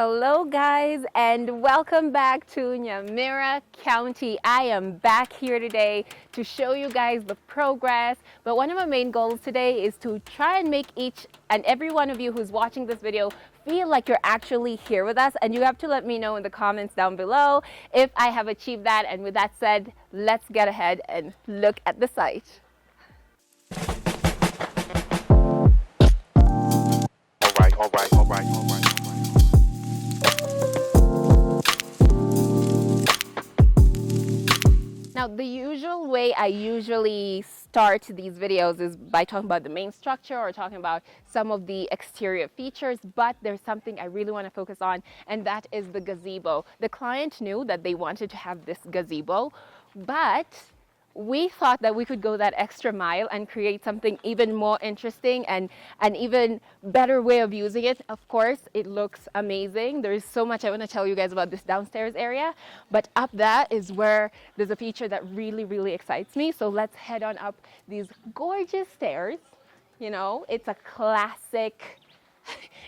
Hello guys, and welcome back to Nyamira County. I am back here today to show you guys the progress, but one of my main goals today is to try and make each and every one of you who's watching this video feel like you're actually here with us, and you have to let me know in the comments down below if I have achieved that. And with that said, let's get ahead and look at the site. All right. Now, the usual way I usually start these videos is by talking about the main structure or talking about some of the exterior features, but there's something I really want to focus on, and that is the gazebo. The client knew that they wanted to have this gazebo, but we thought that we could go that extra mile and create something even more interesting and an even better way of using it. Of course, it looks amazing. There is so much I want to tell you guys about this downstairs area, but up there is where there's a feature that really excites me. So let's head on up these gorgeous stairs. You know, it's a classic,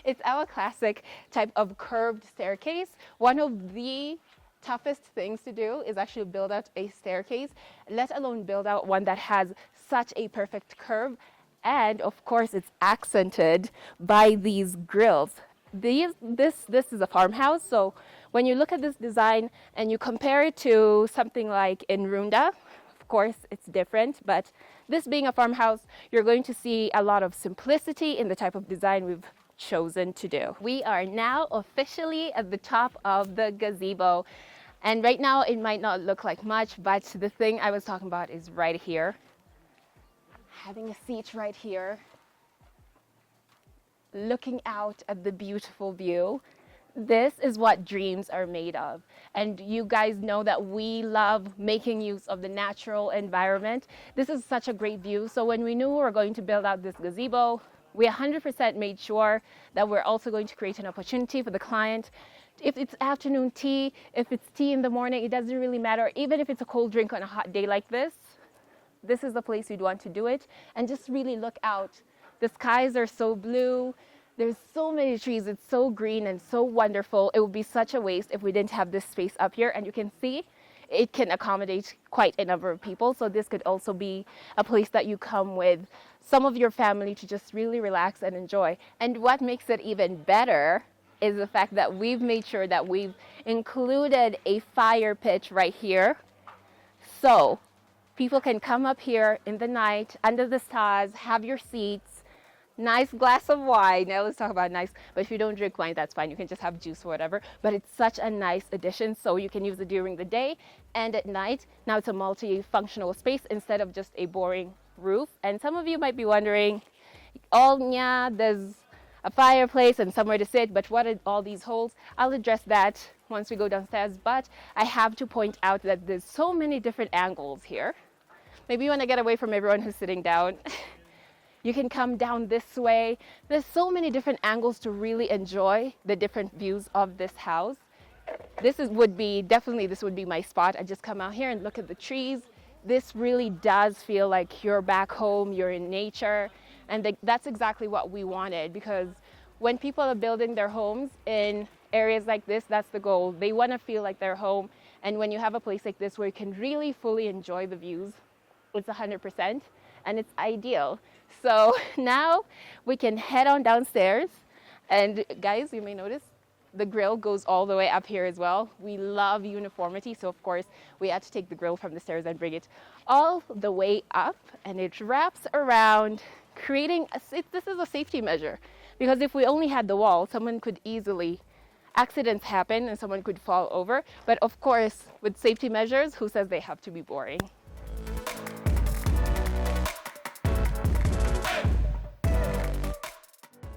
it's our classic type of curved staircase. One of the toughest things to do is actually build out a staircase, let alone build out one that has such a perfect curve. And of course, it's accented by these grills. This is a farmhouse, so when you look at this design and you compare it to something like in Runda, of course it's different, but this being a farmhouse, you're going to see a lot of simplicity in the type of design we've chosen to do. We are now officially at the top of the gazebo, and right now it might not look like much, but the thing I was talking about is right here. Having a seat right here, looking out at the beautiful view. This is what dreams are made of, and you guys know that we love making use of the natural environment. This is such a great view, so when we knew we were going to build out this gazebo, we 100% made sure that we're also going to create an opportunity for the client. If it's afternoon tea, if it's tea in the morning, it doesn't really matter. Even if it's a cold drink on a hot day like this is the place you'd want to do it. And just really look out. The skies are so blue. There's so many trees. It's so green and so wonderful. It would be such a waste if we didn't have this space up here. And you can see it can accommodate quite a number of people. So this could also be a place that you come with some of your family to just really relax and enjoy. And what makes it even better is the fact that we've made sure that we've included a fire pit right here. So people can come up here in the night under the stars, have your seats, nice glass of wine. Now let's talk about nice, but if you don't drink wine, that's fine. You can just have juice or whatever, but it's such a nice addition. So you can use it during the day and at night. Now it's a multi-functional space instead of just a boring roof. And some of you might be wondering, there's a fireplace and somewhere to sit, but what are all these holes? I'll address that once we go downstairs, but I have to point out that there's so many different angles here. Maybe you want to get away from everyone who's sitting down. You can come down this way. There's so many different angles to really enjoy the different views of this house. This would be my spot. I just come out here and look at the trees. This really does feel like you're back home, you're in nature. And that's exactly what we wanted, because when people are building their homes in areas like this, that's the goal. They want to feel like they're home. And when you have a place like this where you can really fully enjoy the views, it's 100% and it's ideal. So now we can head on downstairs. And guys, you may notice the grill goes all the way up here as well. We love uniformity, so of course we had to take the grill from the stairs and bring it all the way up, and it wraps around, creating this is a safety measure, because if we only had the wall, someone could easily, accidents happen and someone could fall over. But of course, with safety measures, who says they have to be boring?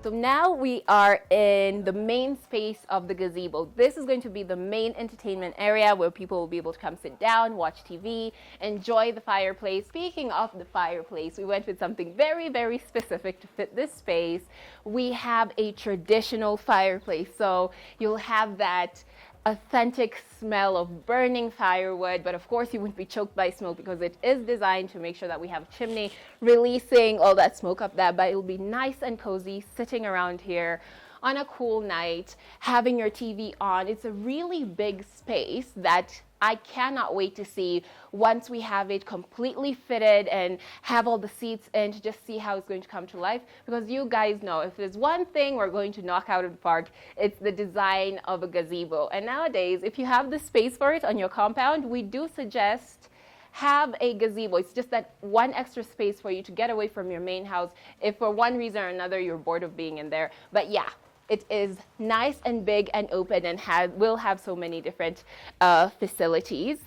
So now we are in the main space of the gazebo. This is going to be the main entertainment area where people will be able to come sit down, watch TV, enjoy the fireplace. Speaking of the fireplace, we went with something very specific to fit this space. We have a traditional fireplace. So you'll have that authentic smell of burning firewood, but of course you wouldn't be choked by smoke because it is designed to make sure that we have a chimney releasing all that smoke up there, but it'll be nice and cozy sitting around here on a cool night, having your TV on. It's a really big space that I cannot wait to see once we have it completely fitted and have all the seats in, to just see how it's going to come to life. Because you guys know, if there's one thing we're going to knock out of the park, it's the design of a gazebo. And nowadays, if you have the space for it on your compound, we do suggest have a gazebo. It's just that one extra space for you to get away from your main house if for one reason or another you're bored of being in there. But yeah, it is nice and big and open and will have so many different facilities.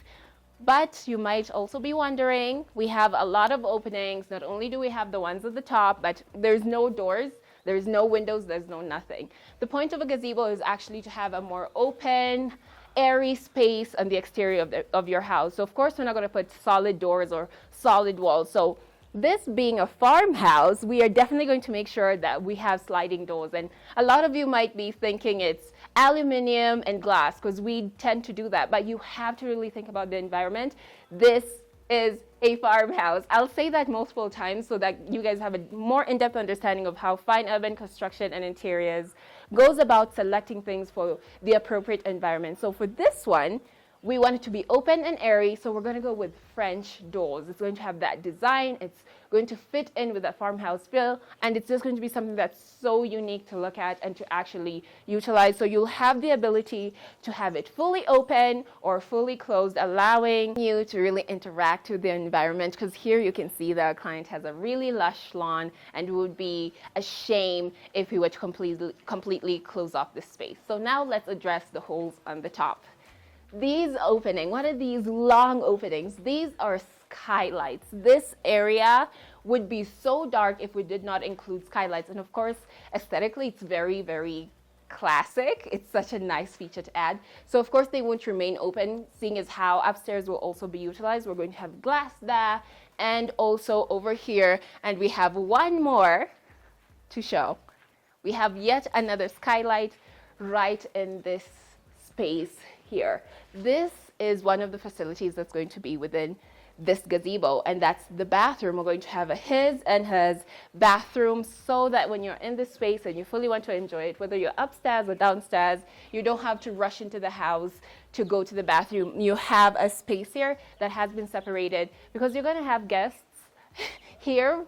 But you might also be wondering, we have a lot of openings. Not only do we have the ones at the top, but there's no doors, there's no windows, there's no nothing. The point of a gazebo is actually to have a more open, airy space on the exterior of your house. So of course, we're not going to put solid doors or solid walls. So this being a farmhouse, we are definitely going to make sure that we have sliding doors. And a lot of you might be thinking it's aluminum and glass, because we tend to do that. But you have to really think about the environment. This is a farmhouse. I'll say that multiple times so that you guys have a more in-depth understanding of how fine urban construction and interiors goes about selecting things for the appropriate environment. So for this one, we want it to be open and airy, so we're going to go with French doors. It's going to have that design. It's going to fit in with that farmhouse feel, and it's just going to be something that's so unique to look at and to actually utilize. So you'll have the ability to have it fully open or fully closed, allowing you to really interact with the environment, because here you can see the client has a really lush lawn, and it would be a shame if we were to completely close off this space. So now let's address the holes on the top. These opening, what are these long openings? These are skylights. This area would be so dark if we did not include skylights. And of course, aesthetically, it's very, very classic. It's such a nice feature to add. So of course, they won't remain open, seeing as how upstairs will also be utilized. We're going to have glass there and also over here. And we have one more to show. We have yet another skylight right in this space here. This is one of the facilities that's going to be within this gazebo, and that's the bathroom. We're going to have a his and hers bathroom, so that when you're in this space and you fully want to enjoy it, whether you're upstairs or downstairs, you don't have to rush into the house to go to the bathroom. You have a space here that has been separated, because you're going to have guests here.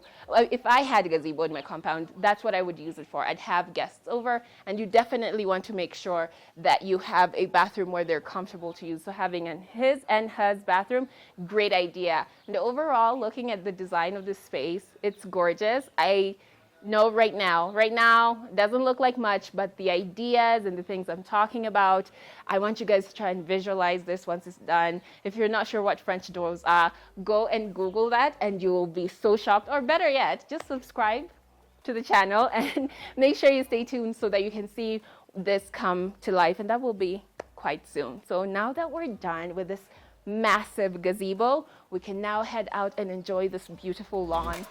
If I had a gazebo in my compound, that's what I would use it for. I'd have guests over, and you definitely want to make sure that you have a bathroom where they're comfortable to use. So having a his and hers bathroom, great idea. And overall, looking at the design of this space, it's gorgeous. I know right now doesn't look like much, but the ideas and the things I'm talking about, I want you guys to try and visualize this once it's done. If you're not sure what French doors are, go and Google that, and you will be so shocked. Or better yet, just subscribe to the channel and make sure you stay tuned so that you can see this come to life, and that will be quite soon. So now that we're done with this massive gazebo, we can now head out and enjoy this beautiful lawn.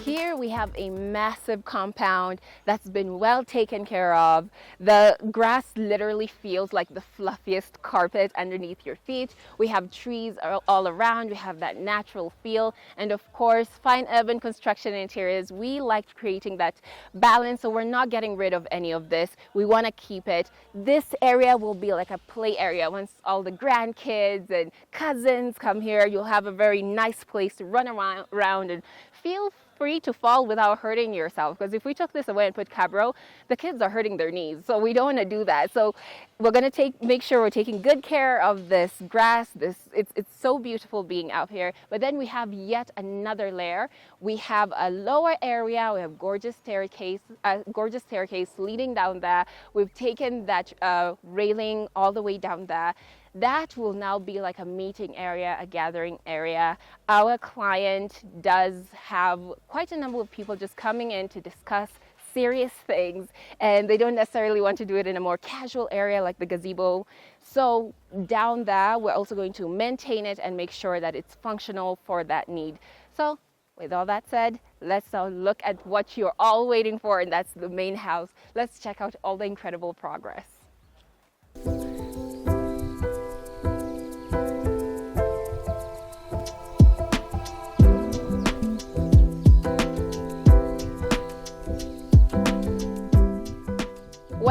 Here we have a massive compound that's been well taken care of. The grass literally feels like the fluffiest carpet underneath your feet. We have trees all around. We have that natural feel. And of course, fine urban construction interiors, we like creating that balance, so we're not getting rid of any of this. We want to keep it. This area will be like a play area. Once all the grandkids and cousins come here, you'll have a very nice place to run around and feel free to fall without hurting yourself, because if we took this away and put cabro, the kids are hurting their knees, so we don't want to do that. So we're going to make sure we're taking good care of this grass. It's so beautiful being out here. But then we have yet another layer. We have a lower area. We have gorgeous staircase leading down there. We've taken that railing all the way down there. That will now be like a meeting area, a gathering area. Our client does have quite a number of people just coming in to discuss serious things, and they don't necessarily want to do it in a more casual area like the gazebo. So down there, we're also going to maintain it and make sure that it's functional for that need. So with all that said, let's now look at what you're all waiting for, and that's the main house. Let's check out all the incredible progress.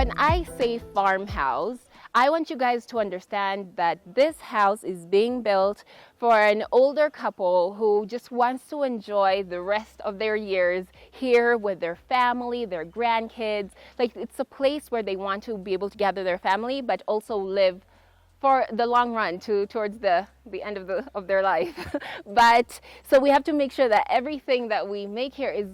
when I say farmhouse, I want you guys to understand that this house is being built for an older couple who just wants to enjoy the rest of their years here with their family, their grandkids. Like, it's a place where they want to be able to gather their family, but also live for the long run towards the end of their life. But so we have to make sure that everything that we make here is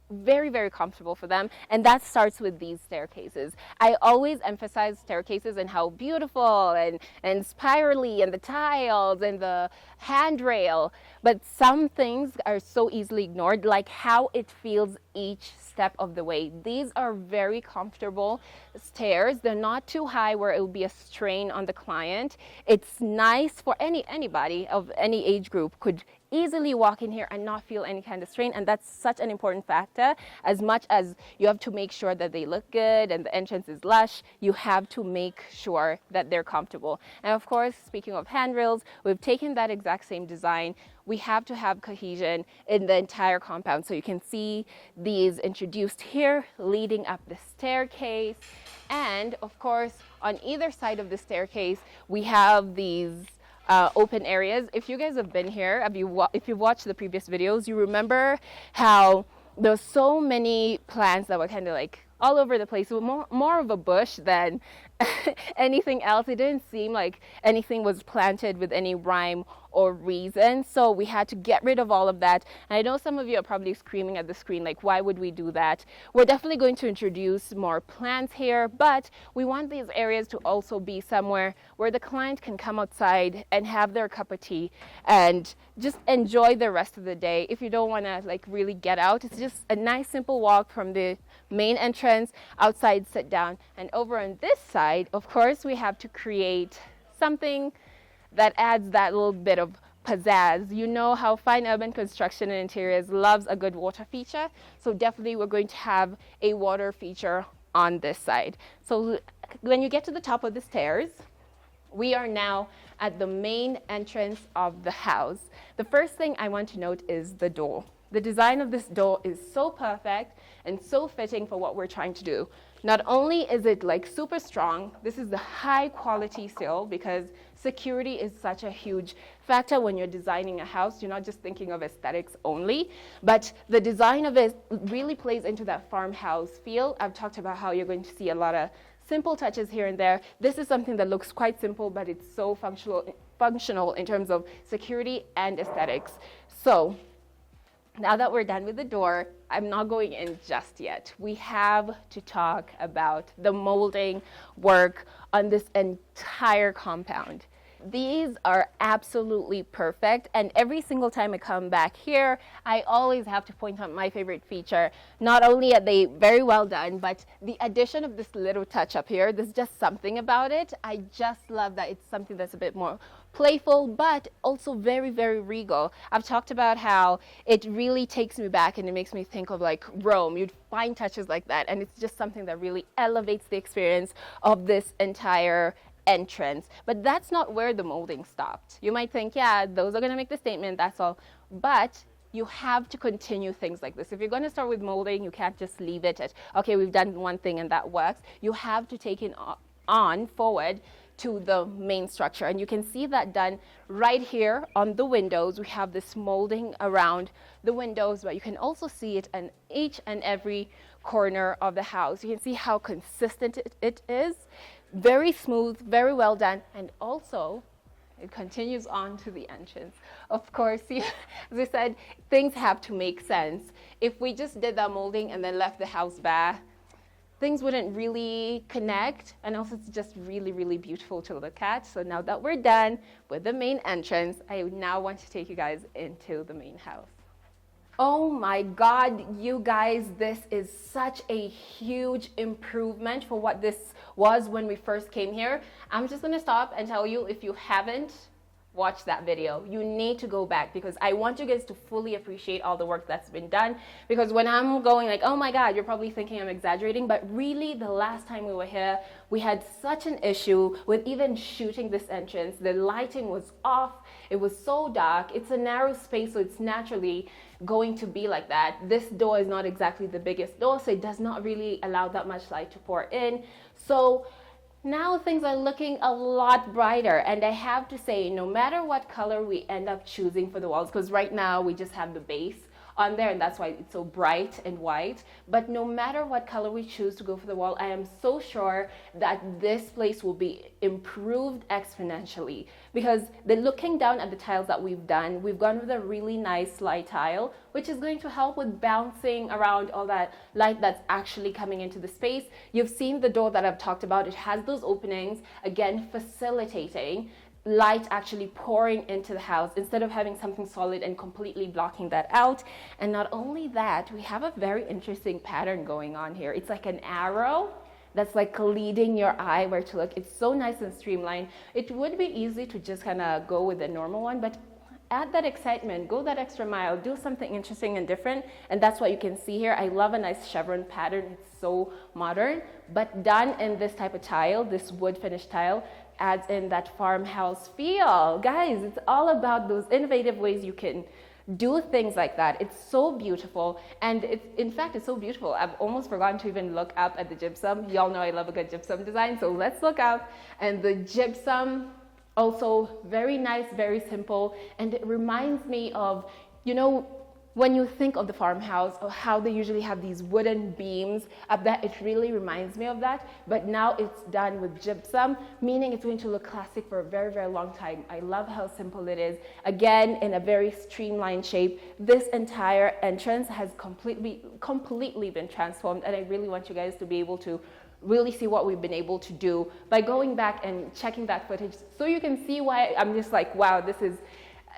very, very comfortable for them, and that starts with these staircases. I always emphasize staircases and how beautiful and spirally, and the tiles and the handrail, but some things are so easily ignored, like how it feels each step of the way. These are very comfortable stairs. They're not too high where it will be a strain on the client. It's nice for anybody of any age group could easily walk in here and not feel any kind of strain, and that's such an important factor. As much as you have to make sure that they look good and the entrance is lush, you have to make sure that they're comfortable. And of course, speaking of handrails, we've taken that exact same design. We have to have cohesion in the entire compound, so you can see these introduced here leading up the staircase. And of course, on either side of the staircase, we have these open areas. If you guys have been here, if you've watched the previous videos, you remember how there's so many plants that were kind of like all over the place. So more of a bush than anything else. It didn't seem like anything was planted with any rhyme or reason. So we had to get rid of all of that. And I know some of you are probably screaming at the screen, like, why would we do that? We're definitely going to introduce more plants here, but we want these areas to also be somewhere where the client can come outside and have their cup of tea and just enjoy the rest of the day. If you don't want to like really get out, it's just a nice simple walk from the main entrance outside, sit down. And over on this side, of course, we have to create something that adds that little bit of pizzazz. You know how fine urban construction and interiors loves a good water feature, so definitely we're going to have a water feature on this side. So when you get to the top of the stairs, we are now at the main entrance of the house. The first thing I want to note is the door. The design of this door is so perfect and so fitting for what we're trying to do. Not only is it like super strong, this is the high quality steel, because security is such a huge factor when you're designing a house. You're not just thinking of aesthetics only, but the design of it really plays into that farmhouse feel. I've talked about how you're going to see a lot of simple touches here and there. This is something that looks quite simple, but it's so functional in terms of security and aesthetics. So now that we're done with the door, I'm not going in just yet. We have to talk about the molding work on this entire compound. These are absolutely perfect, and every single time I come back here, I always have to point out my favorite feature. Not only are they very well done, but the addition of this little touch up here, there's just something about it. I just love that it's something that's a bit more playful, but also very, very regal. I've talked about how it really takes me back and it makes me think of like Rome. You'd find touches like that, and it's just something that really elevates the experience of this entire entrance. But that's not where the molding stopped. You might think, yeah, those are going to make the statement, that's all. But you have to continue things like this. If you're going to start with molding, you can't just leave it at, okay, we've done one thing and that works. You have to take it on forward to the main structure. And you can see that done right here on the windows. We have this molding around the windows, but you can also see it in each and every corner of the house. You can see how consistent it is. Very smooth, very well done, and also it continues on to the entrance. Of course, as I said, things have to make sense. If we just did that molding and then left the house bare, things wouldn't really connect, and also it's just really, really beautiful to look at. So now that we're done with the main entrance, I now want to take you guys into the main house. Oh my God, you guys, this is such a huge improvement for what this was when we first came here. I'm just gonna stop and tell you, if you haven't watch that video. You need to go back because I want you guys to fully appreciate all the work that's been done. Because when I'm going like, oh my God, you're probably thinking I'm exaggerating, but really the last time we were here, we had such an issue with even shooting this entrance. The lighting was off. It was so dark. It's a narrow space, so it's naturally going to be like that. This door is not exactly the biggest door, so it does not really allow that much light to pour in. So now things are looking a lot brighter, and I have to say, no matter what color we end up choosing for the walls, because right now we just have the base on there and that's why it's so bright and white, but no matter what color we choose to go for the wall, I am so sure that this place will be improved exponentially, because looking down at the tiles that we've done, we've gone with a really nice light tile, which is going to help with bouncing around all that light that's actually coming into the space. You've seen the door that I've talked about. It has those openings, again, facilitating light actually pouring into the house instead of having something solid and completely blocking that out. And not only that, we have a very interesting pattern going on here. It's like an arrow that's like leading your eye where to look. It's so nice and streamlined. It would be easy to just kind of go with the normal one, but add that excitement, go that extra mile, do something interesting and different. And that's what you can see here. I love a nice chevron pattern. It's so modern, but done in this type of tile, this wood finish tile, adds in that farmhouse feel. Guys, it's all about those innovative ways you can do things like that. It's so beautiful, and in fact, it's so beautiful. I've almost forgotten to even look up at the gypsum. Y'all know I love a good gypsum design, so let's look up. And the gypsum, also very nice, very simple, and it reminds me of, you know, when you think of the farmhouse, or how they usually have these wooden beams up there, it really reminds me of that. But now it's done with gypsum, meaning it's going to look classic for a very, very long time. I love how simple it is. Again, in a very streamlined shape. This entire entrance has completely been transformed, and I really want you guys to be able to really see what we've been able to do by going back and checking that footage, so you can see why I'm just like, wow, this is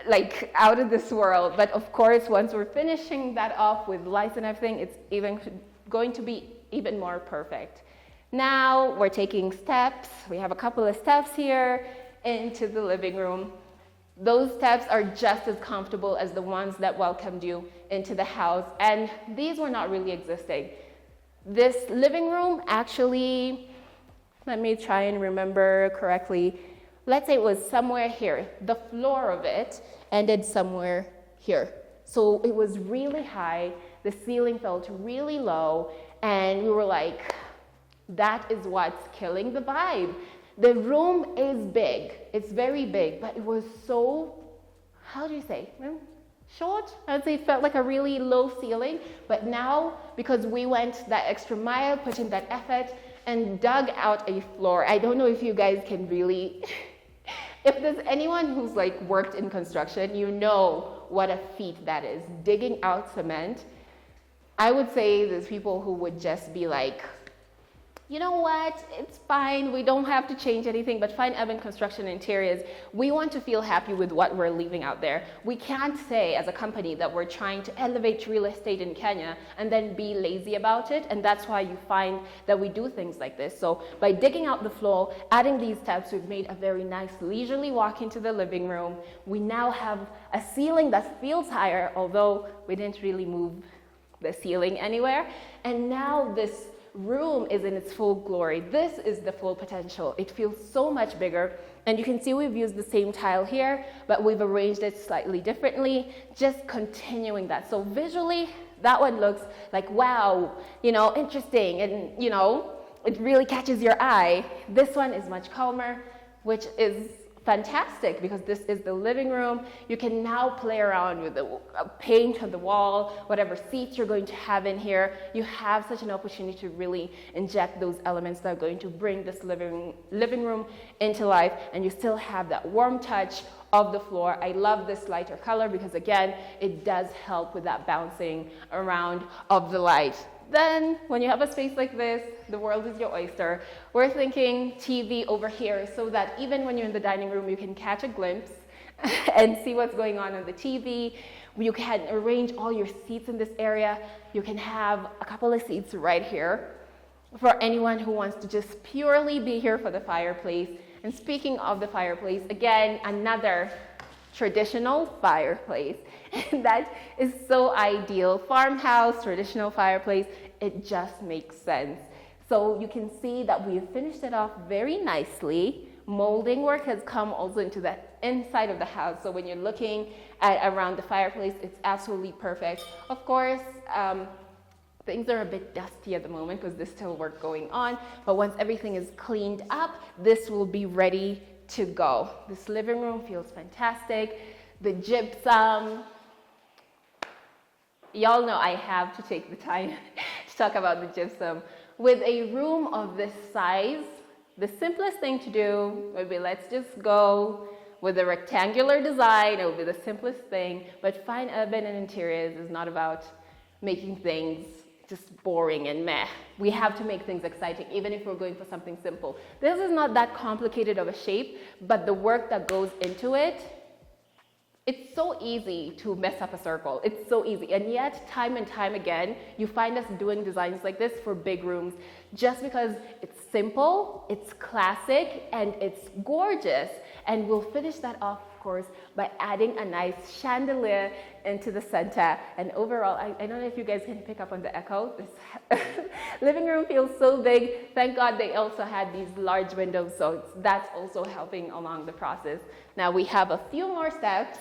like out of this world. But of course, once we're finishing that off with lights and everything, it's even going to be even more perfect. Now we're taking steps. We have a couple of steps here into the living room. Those steps are just as comfortable as the ones that welcomed you into the house, and these were not really existing. This living room actually, let me try and remember correctly, let's say it was somewhere here. The floor of it ended somewhere here. So it was really high, the ceiling felt really low, and we were like, that is what's killing the vibe. The room is big, it's very big, but it was so, how do you say, short? I would say it felt like a really low ceiling, but now, because we went that extra mile, put in that effort, and dug out a floor. I don't know if you guys can really, if there's anyone who's like worked in construction, you know what a feat that is, digging out cement. I would say there's people who would just be like, you know what, it's fine, we don't have to change anything, but fine, Evan Construction Interiors, we want to feel happy with what we're leaving out there. We can't say as a company that we're trying to elevate real estate in Kenya and then be lazy about it, and that's why you find that we do things like this. So by digging out the floor, adding these steps, we've made a very nice leisurely walk into the living room. We now have a ceiling that feels higher, although we didn't really move the ceiling anywhere, and now this room is in its full glory. This is the full potential. It feels so much bigger, and you can see we've used the same tile here, but we've arranged it slightly differently, just continuing that. So visually, that one looks like, wow, you know, interesting, and you know, it really catches your eye. This one is much calmer, which is fantastic because this is the living room. You can now play around with the paint on the wall, whatever seats you're going to have in here. You have such an opportunity to really inject those elements that are going to bring this living room into life, and you still have that warm touch of the floor. I love this lighter color because again, it does help with that bouncing around of the light. Then, when you have a space like this, the world is your oyster. We're thinking TV over here so that even when you're in the dining room, you can catch a glimpse and see what's going on the TV. You can arrange all your seats in this area. You can have a couple of seats right here for anyone who wants to just purely be here for the fireplace. And speaking of the fireplace, again, another traditional fireplace. And that is so ideal. Farmhouse, traditional fireplace, it just makes sense. So you can see that we've finished it off very nicely. Molding work has come also into the inside of the house. So when you're looking at around the fireplace, it's absolutely perfect. Of course, things are a bit dusty at the moment because there's still work going on. But once everything is cleaned up, this will be ready to go. This living room feels fantastic. The gypsum, y'all know I have to take the time to talk about the gypsum. With a room of this size, the simplest thing to do would be, let's just go with a rectangular design. It would be the simplest thing. But fine urban and interiors is not about making things just boring and meh. We have to make things exciting, even if we're going for something simple. This is not that complicated of a shape, but the work that goes into it, it's so easy to mess up a circle. It's so easy. And yet, time and time again, you find us doing designs like this for big rooms just because it's simple, it's classic, and it's gorgeous. And we'll finish that off, of course, by adding a nice chandelier into the center. And overall, I don't know if you guys can pick up on the echo. This living room feels so big. Thank God they also had these large windows, so that's also helping along the process. Now we have a few more steps.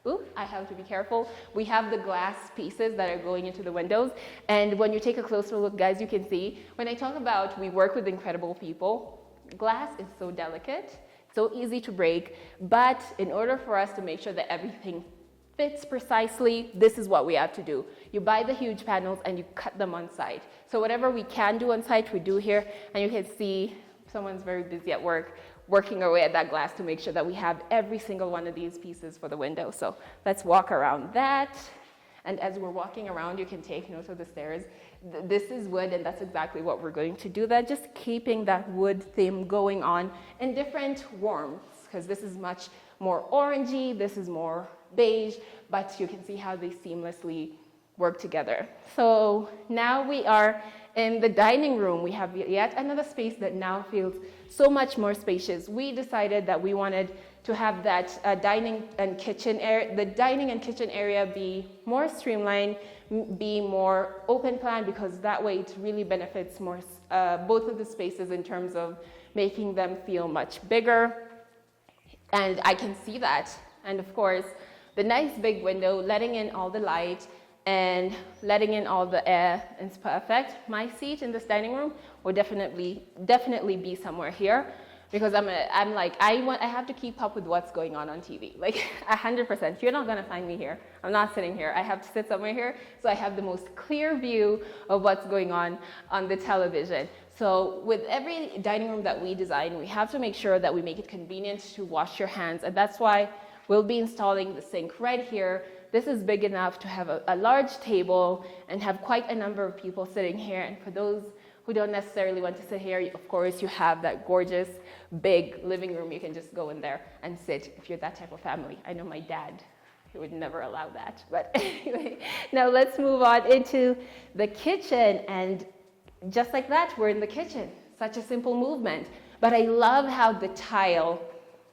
Ooh, I have to be careful. We have the glass pieces that are going into the windows. And when you take a closer look, guys, you can see, when I talk about we work with incredible people, glass is so delicate, so easy to break. But in order for us to make sure that everything fits precisely, this is what we have to do. You buy the huge panels and you cut them on site. So whatever we can do on site, we do here. And you can see someone's very busy at work, working away at that glass to make sure that we have every single one of these pieces for the window. So let's walk around that. And as we're walking around, you can take note of the stairs. This is wood, and that's exactly what we're going to do. That just keeping that wood theme going on in different warmths, because this is much more orangey, this is more beige, but you can see how they seamlessly work together. So now we are in the dining room. We have yet another space that now feels so much more spacious. We decided that we wanted to have that dining and kitchen area, the dining and kitchen area be more streamlined, be more open plan, because that way it really benefits more both of the spaces in terms of making them feel much bigger. And I can see that. And of course, the nice big window, letting in all the light and letting in all the air is perfect. My seat in this dining room will definitely be somewhere here, because I have to keep up with what's going on TV, like 100%. You're not gonna find me here. I'm not sitting here. I have to sit somewhere here, so I have the most clear view of what's going on the television. So with every dining room that we design, we have to make sure that we make it convenient to wash your hands, and that's why we'll be installing the sink right here. This is big enough to have a large table and have quite a number of people sitting here. And for those who don't necessarily want to sit here, of course, you have that gorgeous big living room. You can just go in there and sit if you're that type of family. I know my dad, he would never allow that. But anyway, now let's move on into the kitchen. And just like that, we're in the kitchen. Such a simple movement. But I love how the tile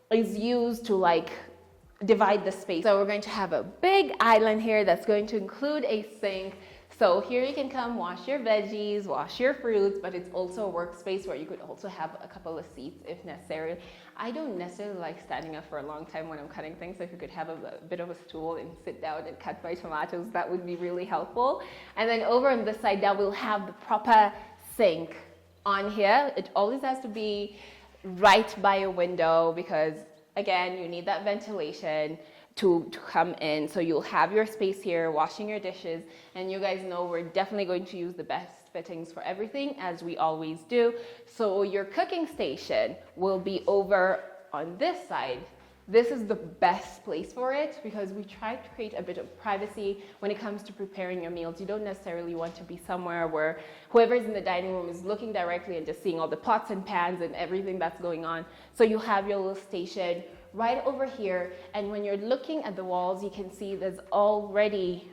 is used to divide the space. So we're going to have a big island here that's going to include a sink. So here you can come wash your veggies, wash your fruits, but it's also a workspace where you could also have a couple of seats if necessary. I don't necessarily like standing up for a long time when I'm cutting things, so if you could have a bit of a stool and sit down and cut my tomatoes, that would be really helpful. And then over on this side, now we'll have the proper sink on here. It always has to be right by a window, because again, you need that ventilation to come in. So you'll have your space here, washing your dishes, and you guys know we're definitely going to use the best fittings for everything, as we always do. So your cooking station will be over on this side. This is the best place for it, because we try to create a bit of privacy when it comes to preparing your meals. You don't necessarily want to be somewhere where whoever's in the dining room is looking directly and just seeing all the pots and pans and everything that's going on. So you have your little station right over here, and when you're looking at the walls, you can see there's already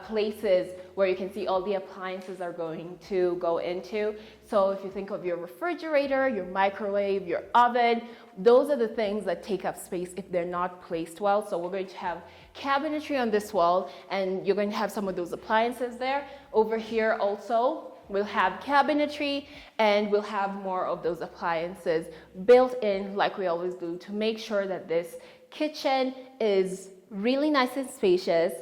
places where you can see all the appliances are going to go into. So if you think of your refrigerator, your microwave, your oven, those are the things that take up space if they're not placed well. So we're going to have cabinetry on this wall, and you're going to have some of those appliances there. Over here also, we'll have cabinetry, and we'll have more of those appliances built in like we always do to make sure that this kitchen is really nice and spacious.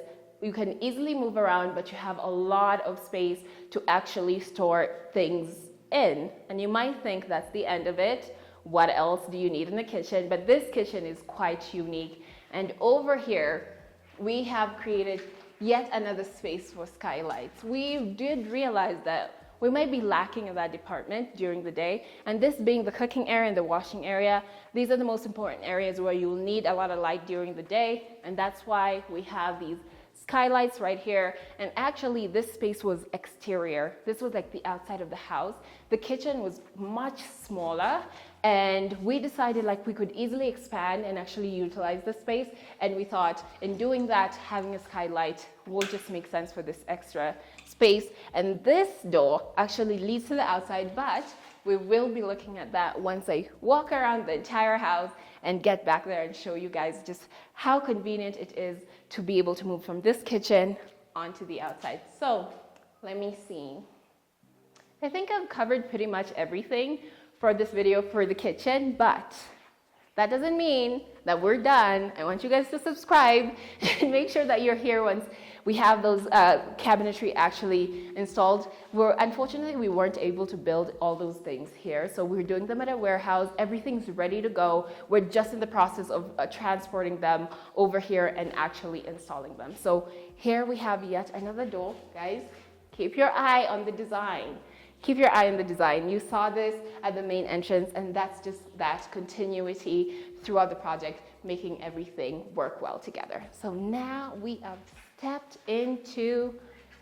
You can easily move around, but you have a lot of space to actually store things in. And you might think that's the end of it. What else do you need in the kitchen? But this kitchen is quite unique. And over here, we have created yet another space for skylights. We did realize that we might be lacking in that department during the day, and this being the cooking area and the washing area, these are the most important areas where you will need a lot of light during the day, and that's why we have these skylights right here. And actually this space was exterior. This was like the outside of the house. The kitchen was much smaller, and we decided like we could easily expand and actually utilize the space, and we thought in doing that, having a skylight will just make sense for this extra space. And this door actually leads to the outside, but we will be looking at that once I walk around the entire house and get back there and show you guys just how convenient it is to be able to move from this kitchen onto the outside. So let me see. I think I've covered pretty much everything for this video for the kitchen, but that doesn't mean that we're done. I want you guys to subscribe and make sure that you're here once we have those cabinetry actually installed. Unfortunately, we weren't able to build all those things here, so we're doing them at a warehouse. Everything's ready to go. We're just in the process of transporting them over here and actually installing them. So here we have yet another door. Guys, keep your eye on the design. Keep your eye on the design. You saw this at the main entrance, and that's just that continuity throughout the project, making everything work well together. So now we have stepped into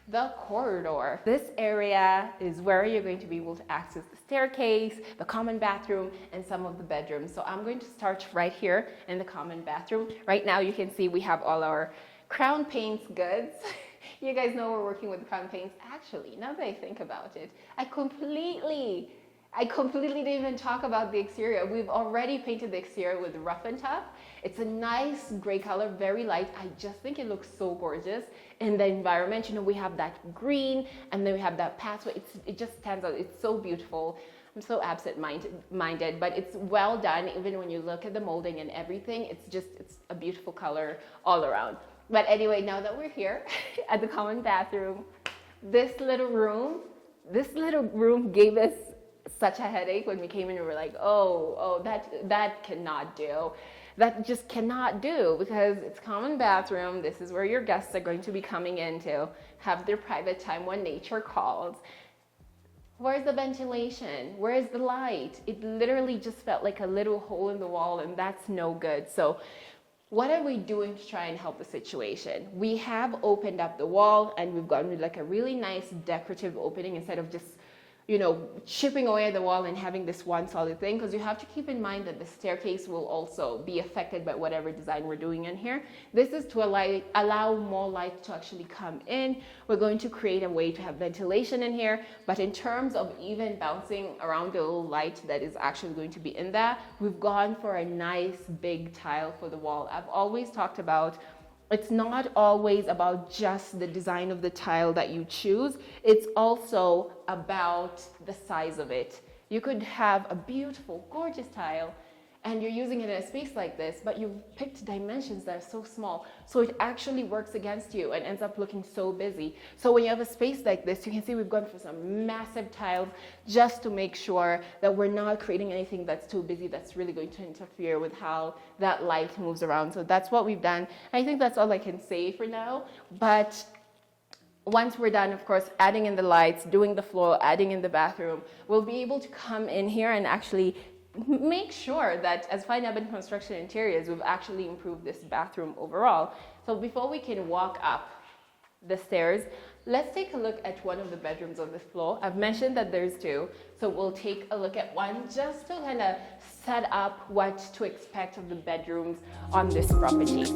the corridor. This area is where you're going to be able to access the staircase, the common bathroom, and some of the bedrooms. So I'm going to start right here in the common bathroom. Right now you can see we have all our Crown Paints goods. You guys know we're working with Crown Paints. Actually, now that I think about it, I completely didn't even talk about the exterior. We've already painted the exterior with Rough and Tough. It's a nice gray color, very light. I just think it looks so gorgeous in the environment. You know, we have that green, and then we have that pathway. It just stands out. It's so beautiful. I'm so absent-minded, but it's well done. Even when you look at the molding and everything, it's a beautiful color all around. But anyway, now that we're here at the common bathroom, this little room gave us such a headache when we came in. We were like, oh, that cannot do. That just cannot do, because it's common bathroom. This is where your guests are going to be coming in to have their private time when nature calls. Where's the ventilation? Where's the light? It literally just felt like a little hole in the wall, and that's no good. So what are we doing to try and help the situation? We have opened up the wall, and we've gone with like a really nice decorative opening instead of just, you know, chipping away at the wall and having this one solid thing, because you have to keep in mind that the staircase will also be affected by whatever design we're doing in here. This is to allow more light to actually come in. We're going to create a way to have ventilation in here, but in terms of even bouncing around the little light that is actually going to be in there, we've gone for a nice big tile for the wall. I've always talked about it's not always about just the design of the tile that you choose. It's also about the size of it. You could have a beautiful, gorgeous tile, and you're using it in a space like this, but you've picked dimensions that are so small, so it actually works against you and ends up looking so busy. So when you have a space like this, you can see we've gone for some massive tiles just to make sure that we're not creating anything that's too busy, that's really going to interfere with how that light moves around. So that's what we've done. I think that's all I can say for now, but once we're done, of course, adding in the lights, doing the floor, adding in the bathroom, we'll be able to come in here and actually make sure that as Fine Urban Construction Interiors, we've actually improved this bathroom overall. So before we can walk up the stairs, let's take a look at one of the bedrooms on this floor. I've mentioned that there's two, so we'll take a look at one just to kind of set up what to expect of the bedrooms on this property.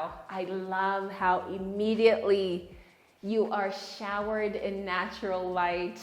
wow, I love how immediately you are showered in natural light.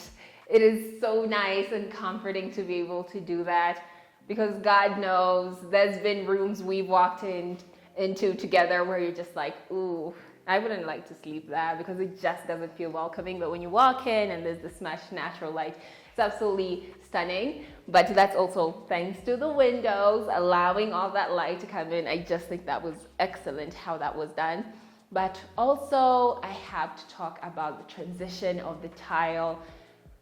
It is so nice and comforting to be able to do that, because God knows there's been rooms we've walked into together where you're just like, ooh, I wouldn't like to sleep there because it just doesn't feel welcoming. But when you walk in and there's this much natural light, it's absolutely stunning. But that's also thanks to the windows, allowing all that light to come in. I just think that was excellent how that was done. But also, I have to talk about the transition of the tile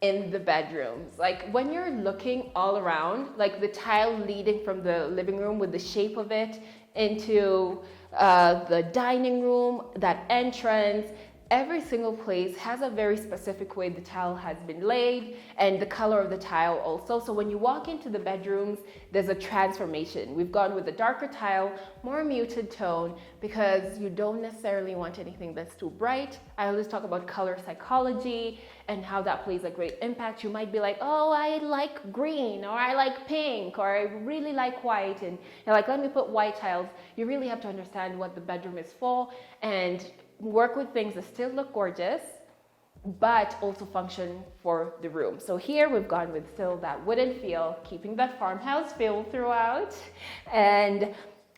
in the bedrooms. Like when you're looking all around, like the tile leading from the living room with the shape of it into the dining room, that entrance, every single place has a very specific way the tile has been laid, and the color of the tile also. So when you walk into the bedrooms, there's a transformation. We've gone with a darker tile, more muted tone, because you don't necessarily want anything that's too bright. I always talk about color psychology and how that plays a great impact. You might be like, oh, I like green, or I like pink, or I really like white, and you're like, let me put white tiles. You really have to understand what the bedroom is for and work with things that still look gorgeous, but also function for the room. So here we've gone with still that wooden feel, keeping that farmhouse feel throughout, and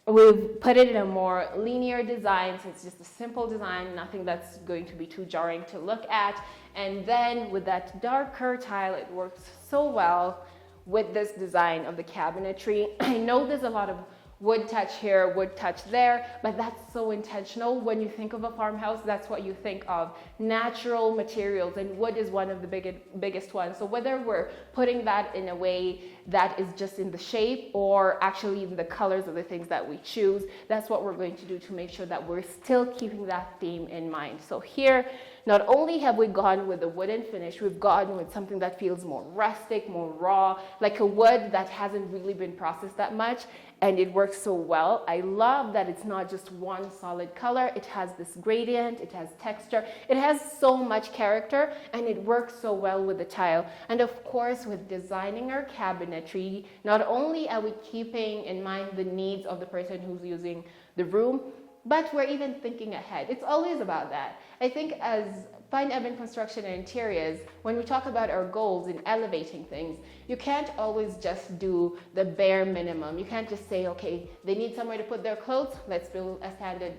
we've put it in a more linear design, so it's just a simple design, nothing that's going to be too jarring to look at. And then with that darker tile, it works so well with this design of the cabinetry. I know there's a lot of wood touch here, wood touch there, but that's so intentional. When you think of a farmhouse, that's what you think of. Natural materials, and wood is one of the biggest ones. So whether we're putting that in a way that is just in the shape or actually in the colors of the things that we choose, that's what we're going to do to make sure that we're still keeping that theme in mind. So here, not only have we gone with the wooden finish, we've gone with something that feels more rustic, more raw, like a wood that hasn't really been processed that much, and it works so well. I love that it's not just one solid color. It has this gradient, it has texture, it has so much character, and it works so well with the tile. And of course, with designing our cabinetry, not only are we keeping in mind the needs of the person who's using the room, but we're even thinking ahead. It's always about that. I think as Fine Urban Construction and Interiors, when we talk about our goals in elevating things, you can't always just do the bare minimum. You can't just say, okay, they need somewhere to put their clothes, let's build a standard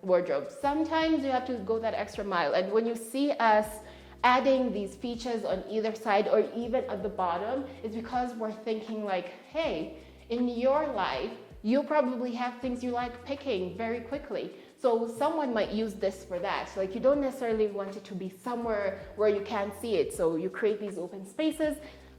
wardrobe. Sometimes you have to go that extra mile. And when you see us adding these features on either side or even at the bottom, it's because we're thinking like, hey, in your life, you probably have things you like picking very quickly. So someone might use this for that. So like you don't necessarily want it to be somewhere where you can't see it. So you create these open spaces.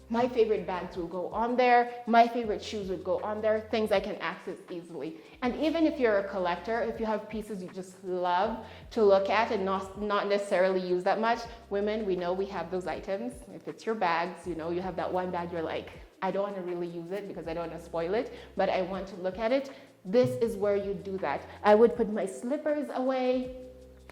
My favorite bags will go on there. My favorite shoes would go on there, things I can access easily. And even if you're a collector, if you have pieces you just love to look at and not necessarily use that much, women, we know we have those items. If it's your bags, you know, you have that one bag you're like, I don't want to really use it because I don't want to spoil it, but I want to look at it. This is where you do that. I would put my slippers away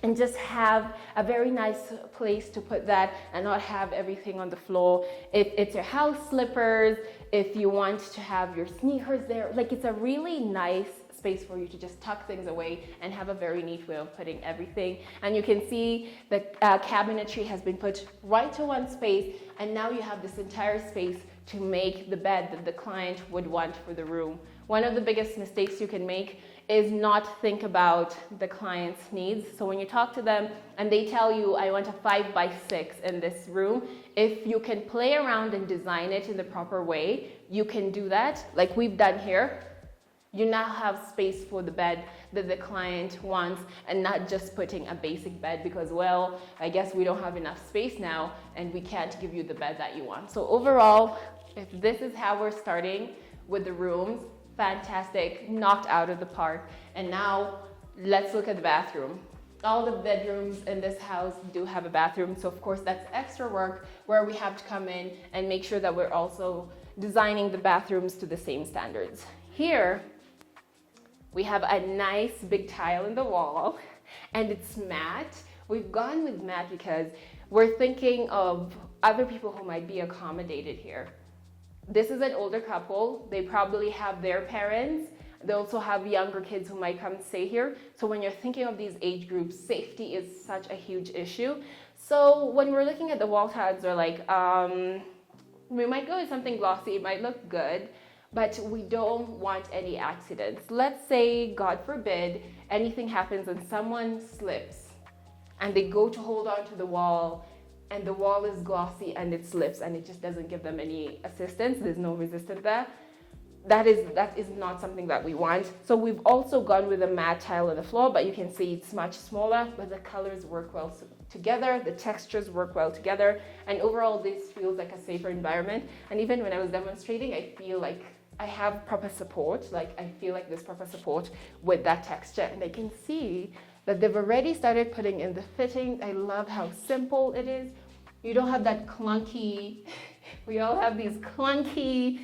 and just have a very nice place to put that and not have everything on the floor. If it's your house slippers, if you want to have your sneakers there, like it's a really nice space for you to just tuck things away and have a very neat way of putting everything. And you can see the cabinetry has been put right to one space, and now you have this entire space to make the bed that the client would want for the room. One of the biggest mistakes you can make is not think about the client's needs. So when you talk to them and they tell you, I want a 5x6 in this room, if you can play around and design it in the proper way, you can do that, like we've done here. You now have space for the bed that the client wants, and not just putting a basic bed because, well, I guess we don't have enough space now and we can't give you the bed that you want. So overall, if this is how we're starting with the rooms, fantastic, knocked out of the park. And now let's look at the bathroom. All the bedrooms in this house do have a bathroom. So of course that's extra work where we have to come in and make sure that we're also designing the bathrooms to the same standards. Here, we have a nice big tile in the wall and it's matte. We've gone with matte because we're thinking of other people who might be accommodated here. This is an older couple. They probably have their parents They also have younger kids who might come stay here. So when you're thinking of these age groups, safety is such a huge issue. So when we're looking at the wall tags, we're like, we might go with something glossy, it might look good, but we don't want any accidents. Let's say, God forbid, anything happens and someone slips and they go to hold on to the wall and the wall is glossy and it slips and it just doesn't give them any assistance. There's no resistance there. That is not something that we want. So we've also gone with a matte tile on the floor, but you can see it's much smaller, but the colors work well together, the textures work well together, and overall this feels like a safer environment. And even when I was demonstrating, I feel like I have proper support, like I feel like there's proper support with that texture, and I can see that they've already started putting in the fittings. I love how simple it is. You don't have that clunky, we all have these clunky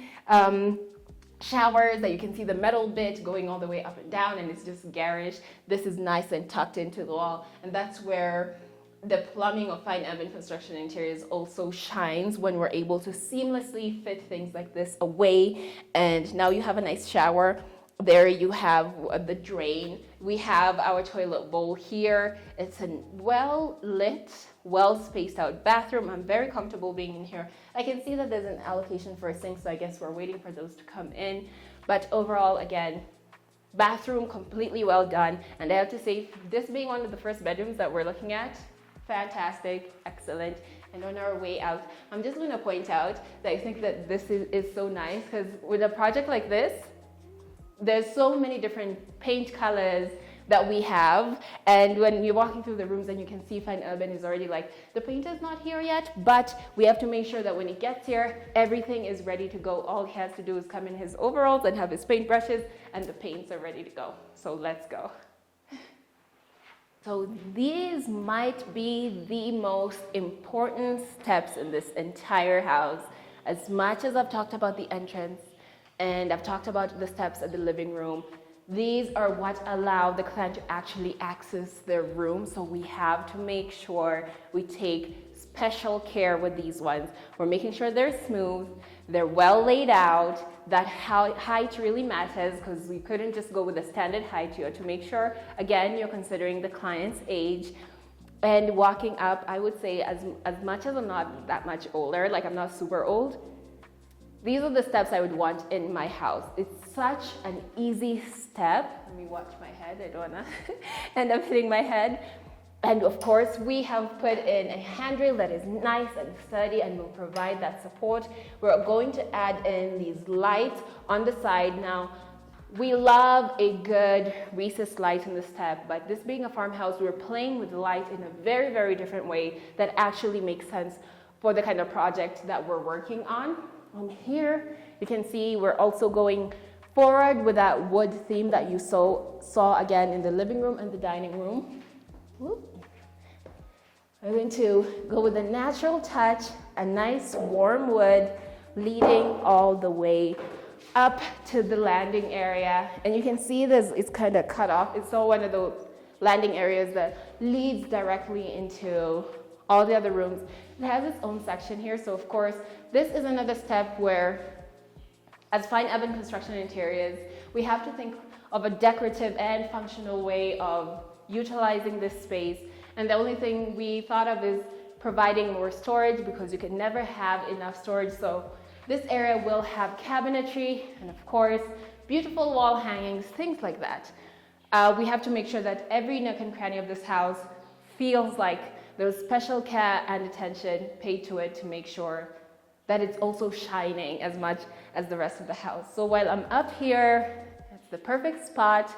showers that you can see the metal bit going all the way up and down and it's just garish. This is nice and tucked into the wall, and that's where the plumbing of fine urban construction interiors also shines, when we're able to seamlessly fit things like this away. And now you have a nice shower. There you have the drain. We have our toilet bowl here. It's a well lit, well spaced out bathroom. I'm very comfortable being in here. I can see that there's an allocation for a sink, so I guess we're waiting for those to come in. But overall, again, bathroom completely well done. And I have to say, this being one of the first bedrooms that we're looking at, fantastic, excellent. And on our way out, I'm just going to point out that I think that this is so nice, because with a project like this, there's so many different paint colors that we have, and when you're walking through the rooms and you can see Fine Urban is already like, the paint is not here yet, but we have to make sure that when he gets here, everything is ready to go. All he has to do is come in his overalls and have his paint brushes, and the paints are ready to go. So let's go. So these might be the most important steps in this entire house. As much as I've talked about the entrance, and I've talked about the steps at the living room, these are what allow the client to actually access their room. So we have to make sure we take special care with these ones. We're making sure they're smooth, they're well laid out, that height really matters, because we couldn't just go with a standard height. You have to make sure, again, you're considering the client's age. And walking up, I would say, as much as I'm not that much older, like I'm not super old, these are the steps I would want in my house. It's such an easy step. Let me watch my head. I don't want to end up hitting my head. And of course, we have put in a handrail that is nice and sturdy and will provide that support. We're going to add in these lights on the side. Now, we love a good recessed light in the step, but this being a farmhouse, we're playing with the light in a very, very different way that actually makes sense for the kind of project that we're working on. Here, you can see we're also going forward with that wood theme that you saw again in the living room and the dining room. I'm going to go with a natural touch, a nice warm wood leading all the way up to the landing area. And you can see this, it's kind of cut off. It's all one of those landing areas that leads directly into all the other rooms. It has its own section here, so of course, this is another step where, as fine urban construction interiors, we have to think of a decorative and functional way of utilizing this space. And the only thing we thought of is providing more storage, because you can never have enough storage. So this area will have cabinetry and of course, beautiful wall hangings, things like that. We have to make sure that every nook and cranny of this house feels like there's special care and attention paid to it to make sure that it's also shining as much as the rest of the house. So while I'm up here, it's the perfect spot